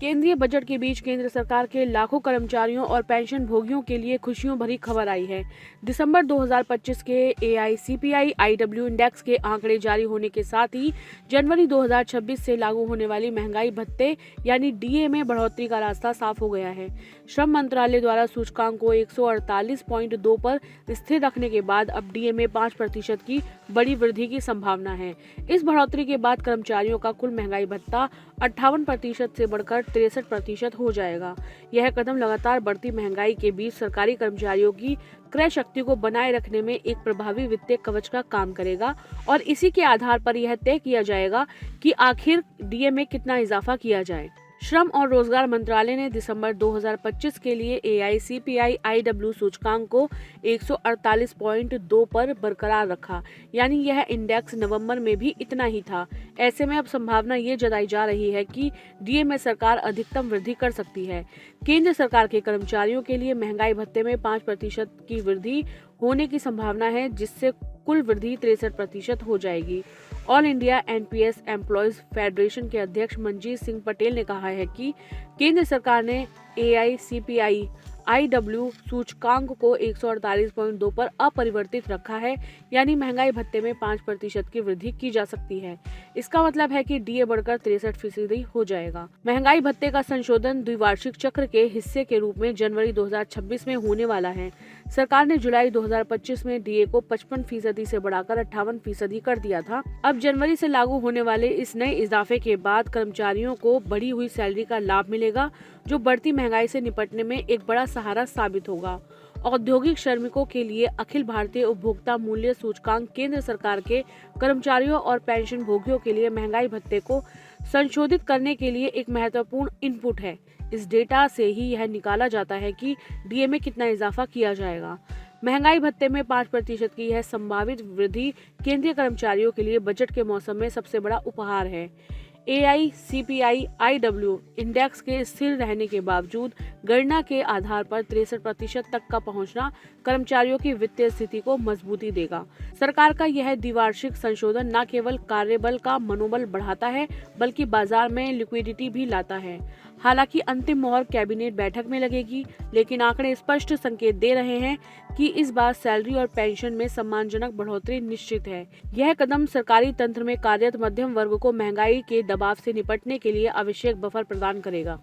केंद्रीय बजट के बीच केंद्र सरकार के लाखों कर्मचारियों और पेंशन भोगियों के लिए खुशियों भरी खबर आई है। दिसंबर 2025 के AICPI IW इंडेक्स के आंकड़े जारी होने के साथ ही जनवरी 2026 से लागू होने वाली महंगाई भत्ते यानी DA में बढ़ोतरी का रास्ता साफ हो गया है। श्रम मंत्रालय द्वारा सूचकांक को 148.2 पर स्थिर रखने के बाद अब DA में 5% की बड़ी वृद्धि की संभावना है। इस बढ़ोतरी के बाद कर्मचारियों का कुल महंगाई भत्ता 58% से बढ़कर 63% हो जाएगा। यह कदम लगातार बढ़ती महंगाई के बीच सरकारी कर्मचारियों की क्रय शक्ति को बनाए रखने में एक प्रभावी वित्तीय कवच का काम करेगा और इसी के आधार पर यह तय किया जाएगा कि आखिर DA में कितना इजाफा किया जाए। श्रम और रोजगार मंत्रालय ने दिसंबर 2025 के लिए AICPI IW सूचकांक को 148.2 पर बरकरार रखा, यानी यह इंडेक्स नवंबर में भी इतना ही था। ऐसे में अब संभावना ये जताई जा रही है कि DA में सरकार अधिकतम वृद्धि कर सकती है। केंद्र सरकार के कर्मचारियों के लिए महंगाई भत्ते में 5% की वृद्धि होने की संभावना है, जिससे कुल वृद्धि 63% हो जाएगी। All India NPS employees federation के अध्यक्ष मंजीत सिंह पटेल ने कहा है कि केंद्र सरकार ने AICPI IW सूचकांक को 148.2 पर अपरिवर्तित रखा है, यानी महंगाई भत्ते में 5% की वृद्धि की जा सकती है। इसका मतलब है कि DA बढ़कर 63% हो जाएगा। महंगाई भत्ते का संशोधन द्विवार्षिक चक्र के हिस्से के रूप में जनवरी 2026 में होने वाला है। सरकार ने जुलाई 2025 में DA को 55% से बढ़ाकर 58% कर दिया था। अब जनवरी से लागू होने वाले इस नए इजाफे के बाद कर्मचारियों को बढ़ी हुई सैलरी का लाभ मिलेगा, जो बढ़ती महंगाई से निपटने में एक बड़ा सहारा साबित होगा। औद्योगिक श्रमिकों के लिए अखिल भारतीय उपभोक्ता मूल्य सूचकांक केंद्र सरकार के कर्मचारियों और पेंशन भोगियों के लिए महंगाई भत्ते को संशोधित करने के लिए एक महत्वपूर्ण इनपुट है। इस डेटा से ही यह निकाला जाता है कि DA में कितना इजाफा किया जाएगा। महंगाई भत्ते में 5% की यह संभावित वृद्धि केंद्रीय कर्मचारियों के लिए बजट के मौसम में सबसे बड़ा उपहार है। AICPI IW इंडेक्स के स्थिर रहने के बावजूद गणना के आधार पर 63% तक का पहुंचना कर्मचारियों की वित्तीय स्थिति को मजबूती देगा। सरकार का यह द्विवार्षिक संशोधन न केवल कार्यबल का मनोबल बढ़ाता है, बल्कि बाजार में लिक्विडिटी भी लाता है। हालांकि अंतिम मोहर कैबिनेट बैठक में लगेगी, लेकिन आंकड़े स्पष्ट संकेत दे रहे हैं कि इस बार सैलरी और पेंशन में सम्मानजनक बढ़ोतरी निश्चित है। यह कदम सरकारी तंत्र में कार्यरत मध्यम वर्ग को महंगाई के दबाव से निपटने के लिए आवश्यक बफर प्रदान करेगा।